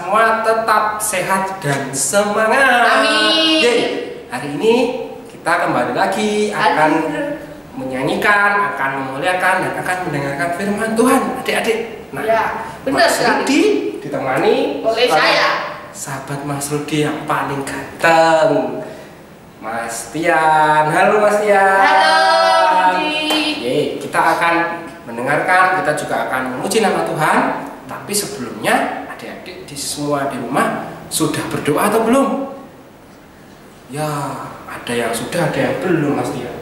semua tetap sehat dan semangat. Amin. Yeay. Hari ini kita kembali lagi akan menyanyikan, akan memuliakan, dan akan mendengarkan firman Tuhan, adik-adik. Nah, ya, benar Mas sekali. Rudi ditemani Oleh saya, sahabat Mas Rudi yang paling ganteng, Mas Tian. Halo Mas Tian. Halo Rudi. Yeay, kita akan mendengarkan, kita juga akan memuji nama Tuhan. Tapi sebelumnya, adik-adik di semua di rumah sudah berdoa atau belum? Ya, ada yang sudah, ada yang belum, Mas Tian.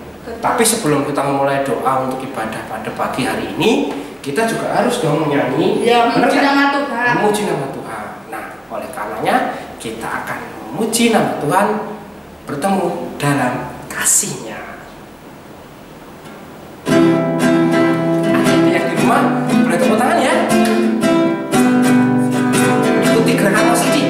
Tapi sebelum kita memulai doa untuk ibadah pada pagi hari ini, kita juga harus dong menyanyi. Ya, memuji nama Tuhan. Memuji nama Tuhan. Nah, oleh karenanya kita akan memuji nama Tuhan, bertemu dalam kasih-Nya. Adik-adik yang di rumah boleh tepuk tangan ya. Ikuti gerakan Mas Rudi.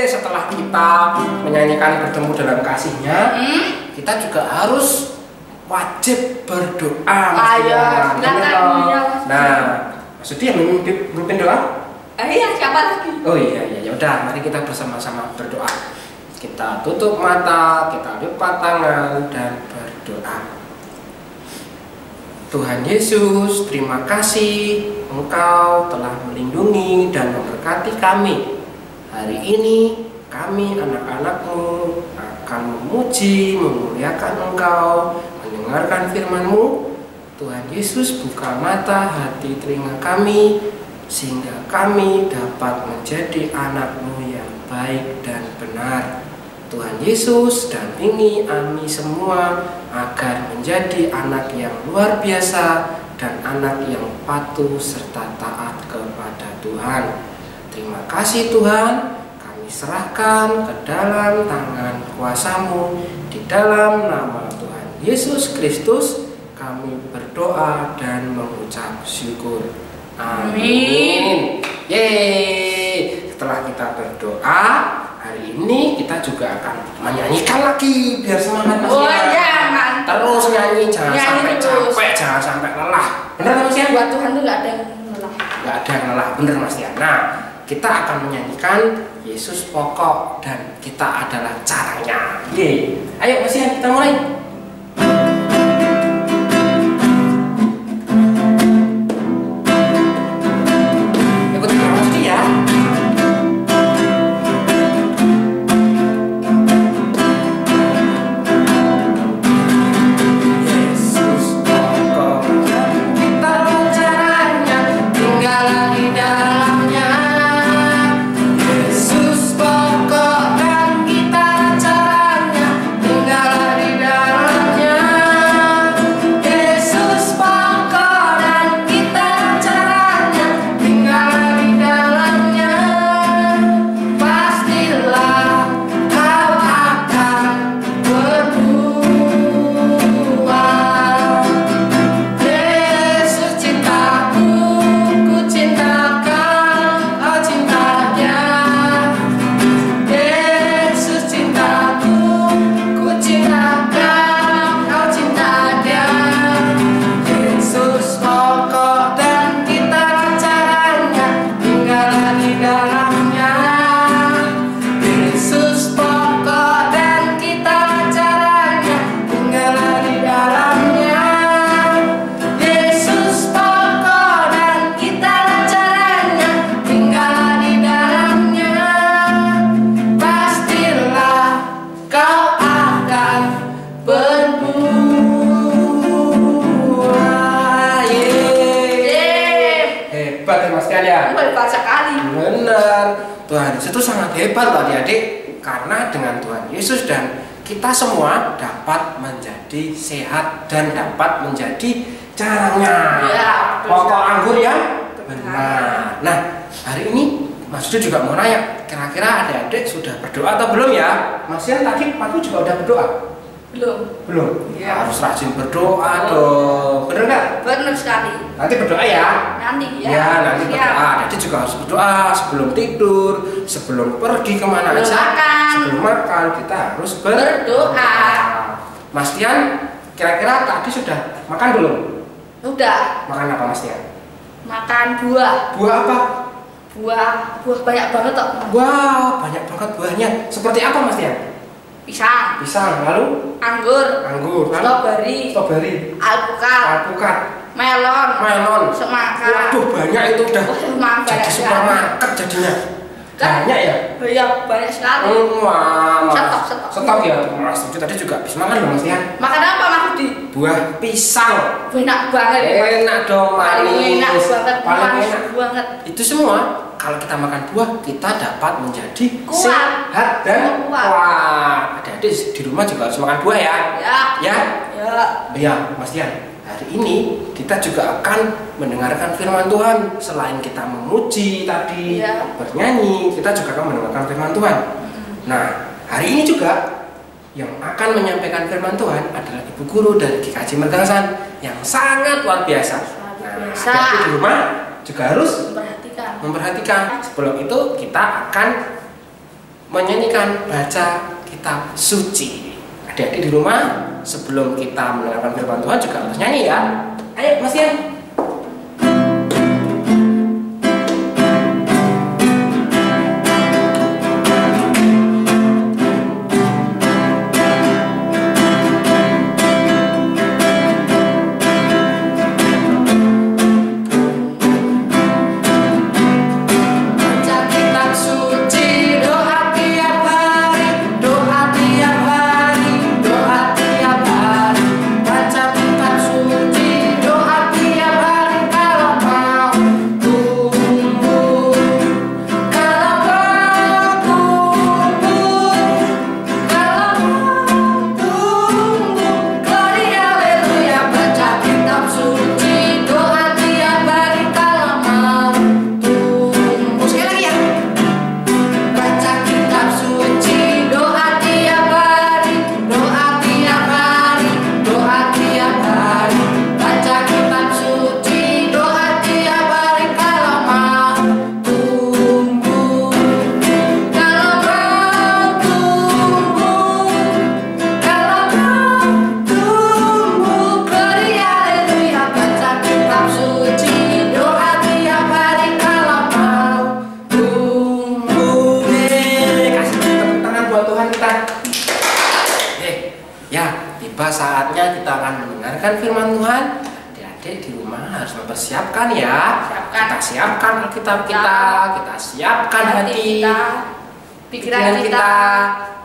Setelah kita menyanyikan bertemu dalam kasih-Nya, kita juga harus wajib berdoa. Ayo, Nah, maksudnya memimpin doa? Iya, siapa lagi? Oh iya, ya udah, mari kita bersama-sama berdoa. Kita tutup mata, kita lipat tangan dan berdoa. Tuhan Yesus, terima kasih Engkau telah melindungi dan memberkati kami. Hari ini kami anak-anak-Mu akan memuji, memuliakan Engkau, mendengarkan firman-Mu. Tuhan Yesus, buka mata hati telinga kami, sehingga kami dapat menjadi anak-Mu yang baik dan benar. Tuhan Yesus, dampingi kami semua agar menjadi anak yang luar biasa dan anak yang patuh serta taat kepada Tuhan. Terima kasih Tuhan, kami serahkan ke dalam tangan kuasa-Mu. Di dalam nama Tuhan Yesus Kristus kami berdoa dan mengucap syukur. Amin. Yeay. Setelah kita berdoa, hari ini kita juga akan menyanyikan lagi biar semangat Mas. Oh iya, terus nyanyi, jangan sampai terus. capek, jangan sampai lelah. Bener Mas ya? Buat Tuhan tuh nggak ada yang lelah. Nggak ada yang lelah, bener Mas ya. Nah, kita akan menyanyikan Yesus pokok dan kita adalah caranya. Yeay. Ayo Mas ya, kita mulai. Kita Hebat ya Mas Tian ya? Hebat sekali. Benar. Tuhan Yesus itu sangat hebat loh adik-adik. Karena dengan Tuhan Yesus dan kita semua dapat menjadi sehat dan dapat menjadi caranya. Ya, Pokok anggur yang benar. Nah, hari ini Mas Yudi juga mau nanya, kira-kira adik-adik sudah berdoa atau belum ya? Mas Yan tadi pagi juga udah berdoa? Belum? Ya. Harus rajin berdoa dong. Bener nggak? Benar sekali. Nanti berdoa ya? Nanti ya. Ya, nanti berdoa. Adik juga harus berdoa sebelum tidur, sebelum pergi kemana Sebelum aja. makan. Sebelum makan kita harus Berdoa. Mas Tian, kira-kira tadi sudah makan belum? Udah. Makan apa Mas Tian? Makan buah. Buah apa? Buah banyak banget kok. Wah, banyak banget buahnya. Seperti apa Mas Tian? Pisang, Pisang, lalu anggur, anggur, strawberry, alpukat, alpukat, melon, semangka. Waduh, banyak itu udah. Jadi supermarket jadinya. Banyak ya? Banyak sekali. Wah, Stok. ya. Mas Yudi tadi juga habis makan loh Mas Tian. Makan apa Mas Budi? Buah pisang. Enak banget. Enak dong, manis. Enak banget. Paling Manis enak banget. Itu semua kalau kita makan buah kita dapat menjadi Kuat. sehat dan Kuat. kuat. Adik-adik di rumah juga harus makan buah ya. Ya. Ya, Mas Tian. Hari ini kita juga akan mendengarkan firman Tuhan. Selain kita memuji tadi, Ya. bernyanyi, kita juga akan mendengarkan firman Tuhan. Nah, hari ini juga yang akan menyampaikan firman Tuhan adalah Ibu Guru dari GKJ Mergangsan yang sangat luar biasa. Nah, biasa. adik-adik di rumah juga harus memperhatikan. Sebelum itu kita akan menyanyikan baca kitab suci. Adik-adik di rumah sebelum kita mendengarkan firman Tuhan juga harus nyanyi ya. Ayo Mas Yan. Saatnya kita akan mendengarkan firman Tuhan. Adik-adik di rumah harus mempersiapkan ya. Kita siapkan Alkitab kita siapkan hati kita, pikiran kita,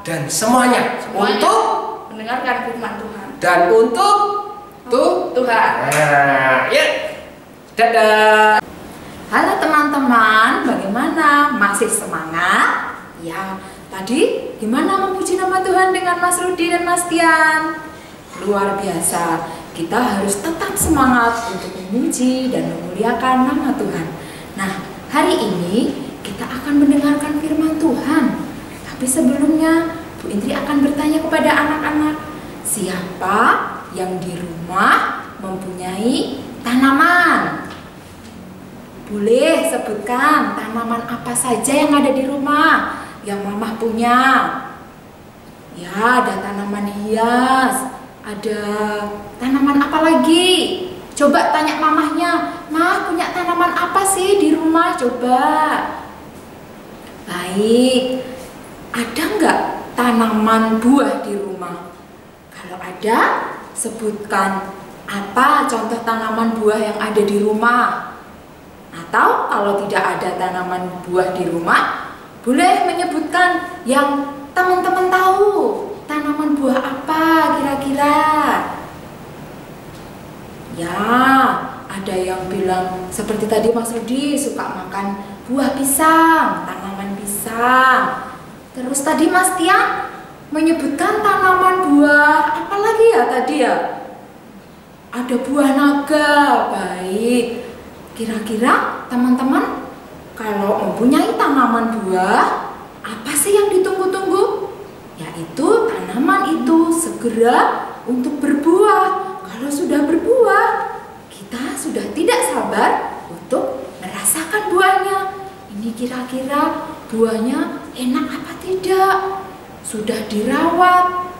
dan semuanya untuk mendengarkan firman Tuhan dan untuk Tuhan. Nah, ya. Dadah. Halo teman-teman, bagaimana? Masih semangat? Ya, tadi gimana memuji nama Tuhan dengan Mas Rudi dan Mas Tian? Luar biasa, kita harus tetap semangat untuk memuji dan memuliakan nama Tuhan. Nah, hari ini kita akan mendengarkan firman Tuhan. Tapi sebelumnya, Bu Indri akan bertanya kepada anak-anak, siapa yang di rumah mempunyai tanaman? Boleh sebutkan tanaman apa saja yang ada di rumah yang Mama punya? Ya, ada tanaman hias. Ada tanaman apa lagi? Coba tanya mamahnya, Mah punya tanaman apa sih di rumah? Coba. Baik, ada nggak tanaman buah di rumah? Kalau ada, sebutkan apa contoh tanaman buah yang ada di rumah. Atau kalau tidak ada tanaman buah di rumah, boleh menyebutkan yang teman-teman tahu. Tanaman buah apa kira-kira? Ya, Ada yang bilang seperti tadi Mas Rudi suka makan buah pisang, tanaman pisang. Terus tadi Mas Tian menyebutkan tanaman buah apa lagi ya tadi ya? Ada buah naga. Baik. Kira-kira teman-teman kalau mempunyai tanaman buah, apa sih yang ditunggu-tunggu? Yaitu tanaman itu segera untuk berbuah. Kalau sudah berbuah, kita sudah tidak sabar untuk merasakan buahnya. Ini kira-kira buahnya enak apa tidak? Sudah dirawat,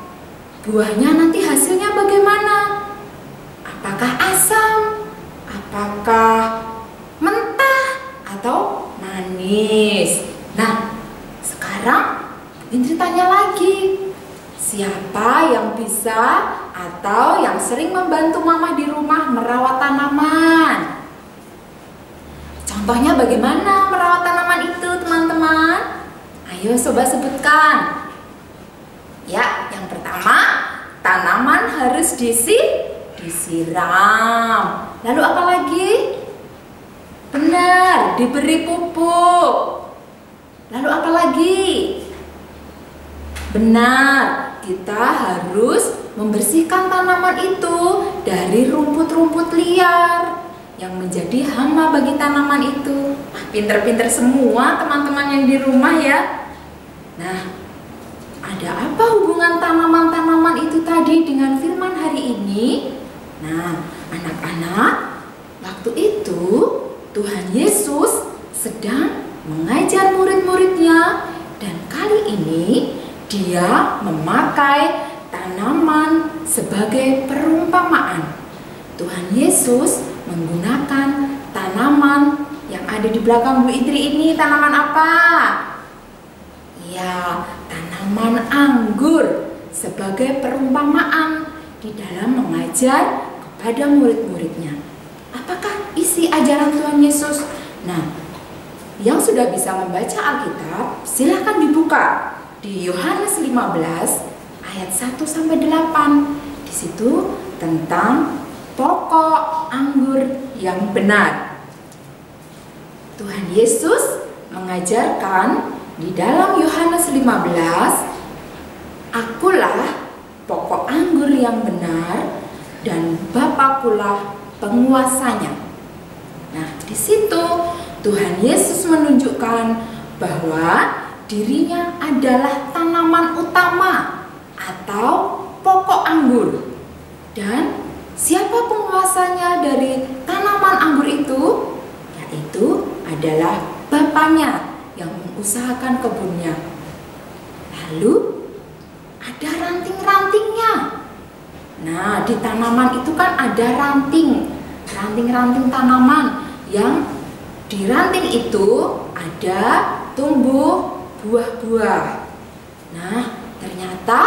buahnya nanti hasilnya bagaimana? Apakah asam? Apakah mentah? Atau manis? Nah, sekarang Indri tanya lagi, siapa yang bisa atau yang sering membantu mama di rumah merawat tanaman? Contohnya bagaimana merawat tanaman itu, teman-teman? Ayo coba sebutkan. Ya, yang pertama, tanaman harus disiram. Lalu apa lagi? Benar, diberi pupuk. Lalu apa lagi? Benar, kita harus membersihkan tanaman itu dari rumput-rumput liar yang menjadi hama bagi tanaman itu. Pinter-pinter semua teman-teman yang di rumah ya. Nah, ada apa hubungan tanaman-tanaman itu tadi dengan firman hari ini? Nah, anak-anak, waktu itu Tuhan Yesus sedang mengajar murid-muridnya, dan kali ini Dia memakai tanaman sebagai perumpamaan. Tuhan Yesus menggunakan tanaman yang ada di belakang Bu Indri ini. Tanaman apa? Ya, tanaman anggur sebagai perumpamaan di dalam mengajar kepada murid-muridnya. Apakah isi ajaran Tuhan Yesus? Nah, yang sudah bisa membaca Alkitab, silahkan dibuka di Yohanes 15 ayat 1-8. Di situ tentang pokok anggur yang benar. Tuhan Yesus mengajarkan di dalam Yohanes 15, "Akulah pokok anggur yang benar dan Bapakulah penguasanya." Nah, di situ Tuhan Yesus menunjukkan bahwa dirinya adalah tanaman utama atau pokok anggur. Dan siapa penguasanya dari tanaman anggur itu? Yaitu adalah Bapaknya yang mengusahakan kebunnya. Lalu ada ranting-rantingnya. Nah, di tanaman itu kan ada ranting-ranting tanaman yang di ranting itu ada tumbuh buah-buah. Nah, ternyata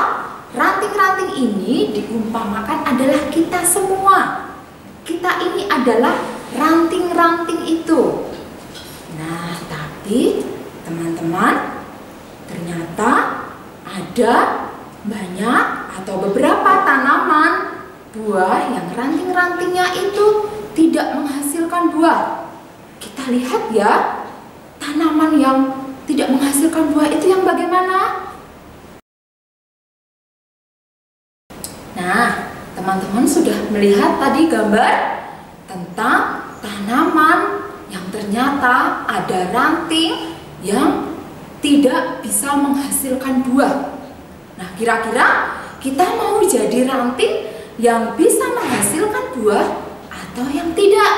ranting-ranting ini diumpamakan adalah kita semua. Kita ini adalah ranting-ranting itu. Nah, tapi teman-teman, ternyata ada banyak atau beberapa tanaman buah yang ranting-rantingnya itu tidak menghasilkan buah. Kita lihat ya, tanaman yang tidak menghasilkan buah itu yang bagaimana? Nah, teman-teman sudah melihat tadi gambar tentang tanaman yang ternyata ada ranting yang tidak bisa menghasilkan buah. Nah, kira-kira kita mau jadi ranting yang bisa menghasilkan buah atau yang tidak?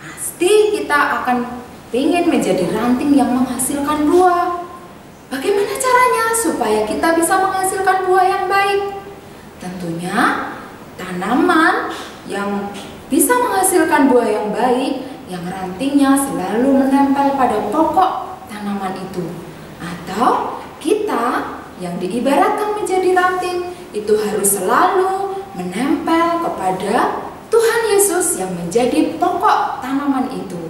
Pasti kita akan ingin menjadi ranting yang menghasilkan buah. Bagaimana caranya supaya kita bisa menghasilkan buah yang baik? Tentunya tanaman yang bisa menghasilkan buah yang baik, yang rantingnya selalu menempel pada pokok tanaman itu. Atau kita yang diibaratkan menjadi ranting itu harus selalu menempel kepada Tuhan Yesus yang menjadi pokok tanaman itu.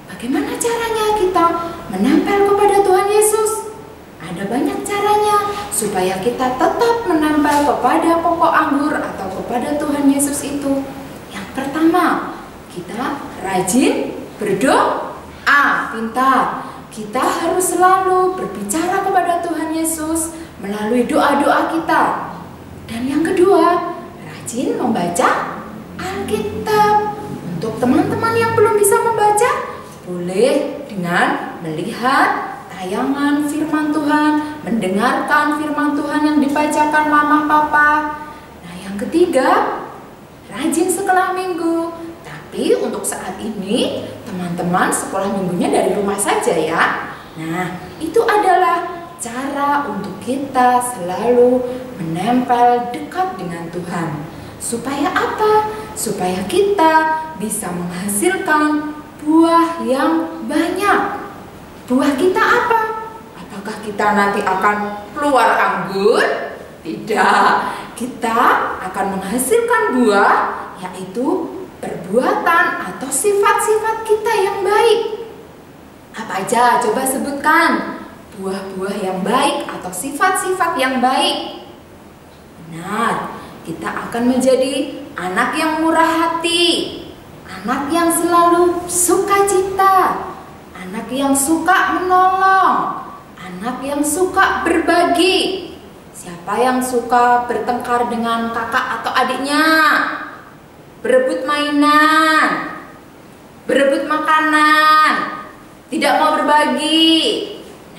Bagaimana caranya kita menempel kepada Tuhan Yesus? Ada banyak caranya supaya kita tetap menempel kepada pokok anggur atau kepada Tuhan Yesus itu. Yang pertama, Kita rajin berdoa, pintar. Kita harus selalu berbicara kepada Tuhan Yesus melalui doa-doa kita. Dan yang kedua, rajin membaca Alkitab. Untuk teman-teman yang belum bisa membaca, boleh dengan melihat tayangan firman Tuhan, mendengarkan firman Tuhan yang dibacakan mama papa. Nah, yang ketiga, rajin sekolah minggu. Tapi untuk saat ini, teman-teman sekolah minggunya dari rumah saja ya. Nah, itu adalah cara untuk kita selalu menempel dekat dengan Tuhan. Supaya apa? Supaya kita bisa menghasilkan buah yang banyak. Buah kita apa? Apakah kita nanti akan keluar anggur? Tidak. Kita akan menghasilkan buah, yaitu perbuatan atau sifat-sifat kita yang baik. Apa aja? Coba sebutkan buah-buah yang baik atau sifat-sifat yang baik. Benar, kita akan menjadi anak yang murah hati, anak yang selalu sukacita, anak yang suka menolong, anak yang suka berbagi. Siapa yang suka bertengkar dengan kakak atau adiknya? Berebut mainan, berebut makanan, tidak mau berbagi.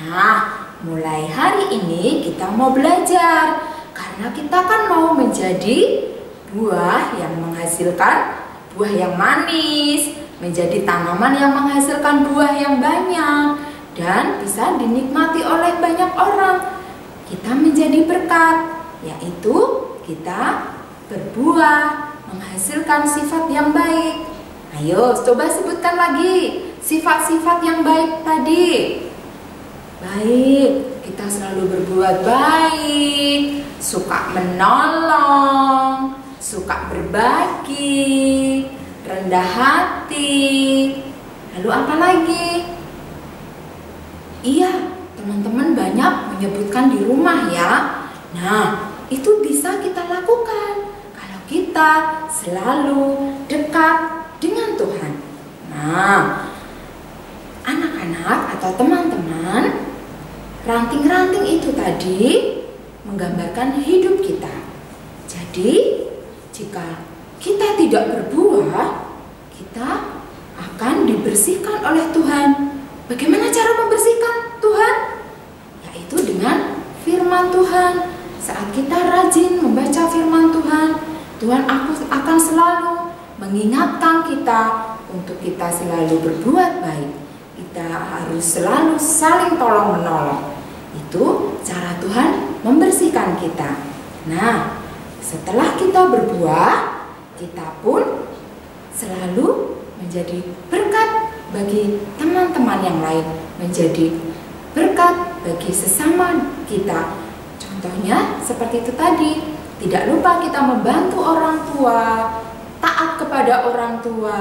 Nah, mulai hari ini kita mau belajar, karena kita kan mau menjadi buah yang menghasilkan buah yang manis, menjadi tanaman yang menghasilkan buah yang banyak dan bisa dinikmati oleh banyak orang. Kita menjadi berkat, yaitu kita berbuah, menghasilkan sifat yang baik. Ayo, coba sebutkan lagi sifat-sifat yang baik tadi. Baik, kita selalu berbuat baik, suka menolong, suka berbagi, rendah hati. Lalu apa lagi? Iya, teman-teman banyak menyebutkan di rumah ya. Nah, itu bisa kita lakukan kalau kita selalu dekat dengan Tuhan. Nah, anak-anak atau teman-teman, ranting-ranting itu tadi menggambarkan hidup kita. Jadi, jika kita tidak berbuah, kita akan dibersihkan oleh Tuhan. Bagaimana cara membersihkan Tuhan? Yaitu dengan firman Tuhan. Saat kita rajin membaca firman Tuhan, Tuhan akan selalu mengingatkan kita untuk kita selalu berbuat baik. Kita harus selalu saling tolong-menolong. Itu cara Tuhan membersihkan kita. Nah, setelah kita berbuah, kita pun selalu menjadi berkat bagi teman-teman yang lain, menjadi berkat bagi sesama kita. Contohnya seperti itu tadi, tidak lupa kita membantu orang tua, taat kepada orang tua,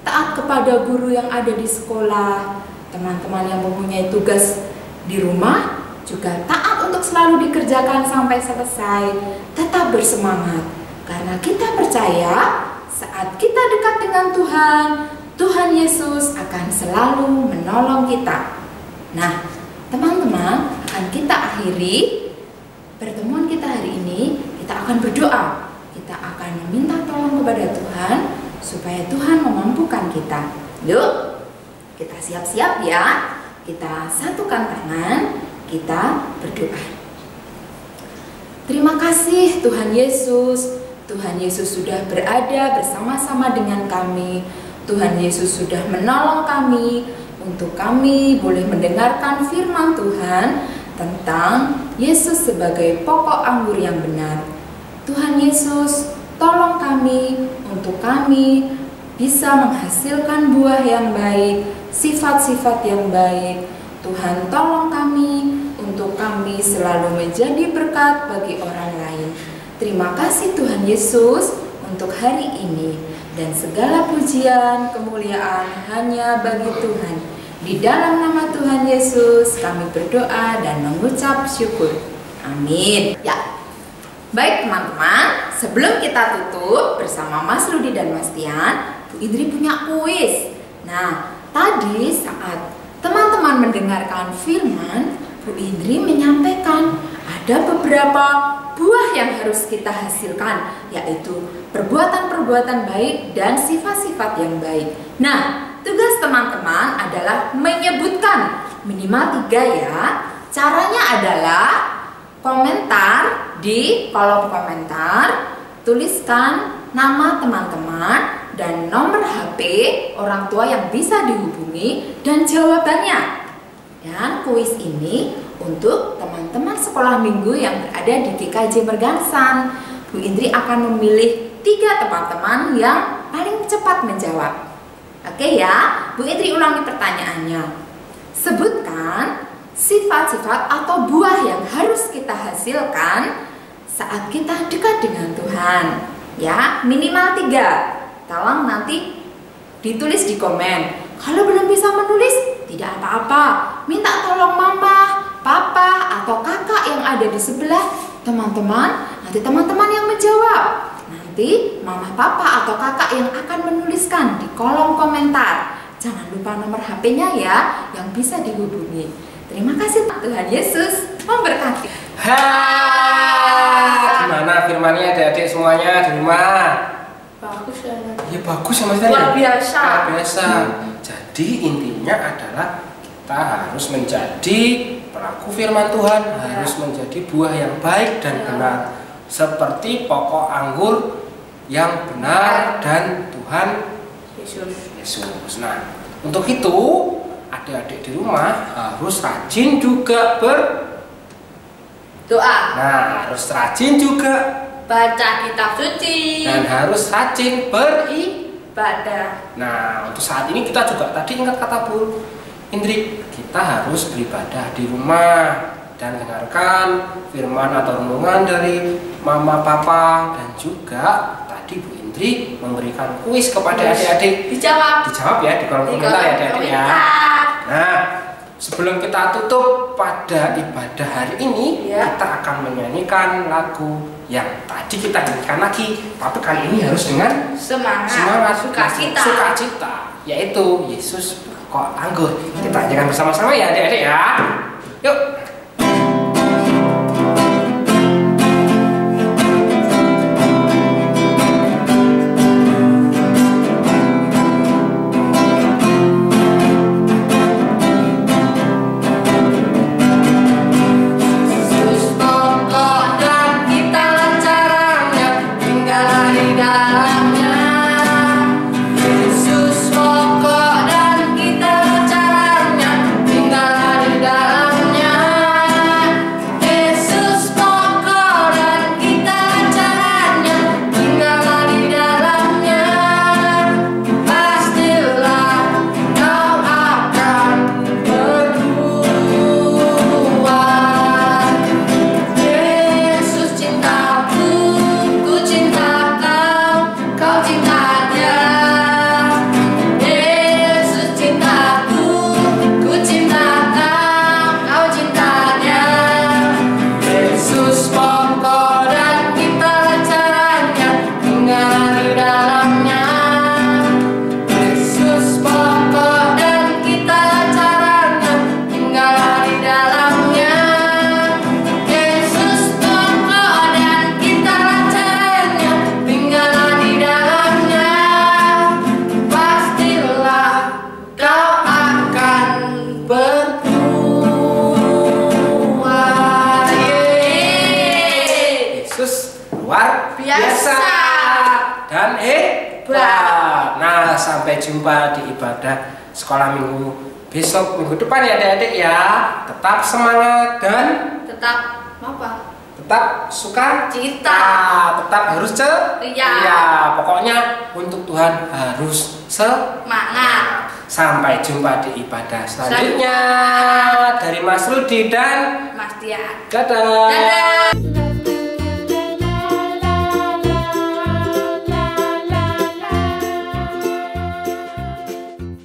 taat kepada guru yang ada di sekolah. Teman-teman yang mempunyai tugas di rumah juga taat untuk selalu dikerjakan sampai selesai. Tetap bersemangat, karena kita percaya saat kita dekat dengan Tuhan, Tuhan Yesus akan selalu menolong kita. Nah, teman-teman, akan kita akhiri pertemuan kita hari ini. Kita akan berdoa. Kita akan meminta tolong kepada Tuhan supaya Tuhan memampukan kita. Yuk, kita siap-siap ya. Kita satukan tangan, kita berdoa. Terima kasih Tuhan Yesus. Tuhan Yesus sudah berada bersama-sama dengan kami. Tuhan Yesus sudah menolong kami untuk kami boleh mendengarkan firman Tuhan tentang Yesus sebagai pokok anggur yang benar. Tuhan Yesus, tolong kami untuk kami bisa menghasilkan buah yang baik, sifat-sifat yang baik. Tuhan, tolong kami untuk kami selalu menjadi berkat bagi orang lain. Terima kasih Tuhan Yesus untuk hari ini, dan segala pujian, kemuliaan hanya bagi Tuhan. Di dalam nama Tuhan Yesus kami berdoa dan mengucap syukur. Amin. Ya, baik teman-teman, sebelum kita tutup bersama Mas Rudi dan Mas Tian, Bu Indri punya kuis. Nah, tadi saat teman-teman mendengarkan firman, Bu Indri menyampaikan ada beberapa buah yang harus kita hasilkan, yaitu perbuatan-perbuatan baik dan sifat-sifat yang baik. Nah, tugas teman-teman adalah menyebutkan minimal 3 ya. Caranya adalah komentar di kolom komentar, tuliskan nama teman-teman dan nomor HP orang tua yang bisa dihubungi dan jawabannya. Dan kuis ini untuk teman-teman sekolah minggu yang berada di GKJ Mergansan. Bu Indri akan memilih 3 teman-teman yang paling cepat menjawab. Oke ya, Bu Indri ulangi pertanyaannya. Sebutkan sifat-sifat atau buah yang harus kita hasilkan saat kita dekat dengan Tuhan. Ya, minimal 3. Tolong nanti ditulis di komen. Kalau belum bisa menulis, tidak apa-apa. Minta tolong mama, papa, atau kakak yang ada di sebelah teman-teman. Nanti teman-teman yang menjawab. Nanti mama, papa, atau kakak yang akan menuliskan di kolom komentar. Jangan lupa nomor HP-nya ya, yang bisa dihubungi. Terima kasih, Tuhan Yesus memberkati. Gimana firmannya adik-adik semuanya di rumah? Bagus ya. Ya bagus ya Mas Dani. Luar biasa. Luar biasa. Jadi intinya adalah kita harus menjadi pelaku firman Tuhan, harus menjadi buah yang baik dan benar, seperti pokok anggur yang benar dan Tuhan Yesus. Nah, untuk itu adik-adik di rumah harus rajin juga Doa. Nah, harus rajin juga Baca kitab suci. dan harus rajin Beribadah. Nah, untuk saat ini kita juga tadi ingat kata Bu Indri, kita harus beribadah di rumah dan dengarkan firman atau renungan dari mama, papa, dan juga tadi Bu Indri memberikan kuis kepada adik-adik. Dijawab Ya di kolom komentar ya adik-adik ya. Nah, sebelum kita tutup pada ibadah hari ini, kita akan menyanyikan lagu yang tadi kita nyanyikan lagi, tapi kali ini harus dengan semangat, sukacita, yaitu Yesus pokok anggur. Kita nyanyikan bersama-sama ya adik-adik ya. Yuk. Luar biasa dan hebat. Nah, sampai jumpa di ibadah sekolah minggu besok, minggu depan ya adik-adik ya. Tetap semangat dan tetap apa? Tetap sukacita. Tetap harus ceria. Pokoknya untuk Tuhan harus semangat. Sampai jumpa di ibadah selanjutnya. Dari Mas Rudi dan Mas Tia. Dadah. Dadah.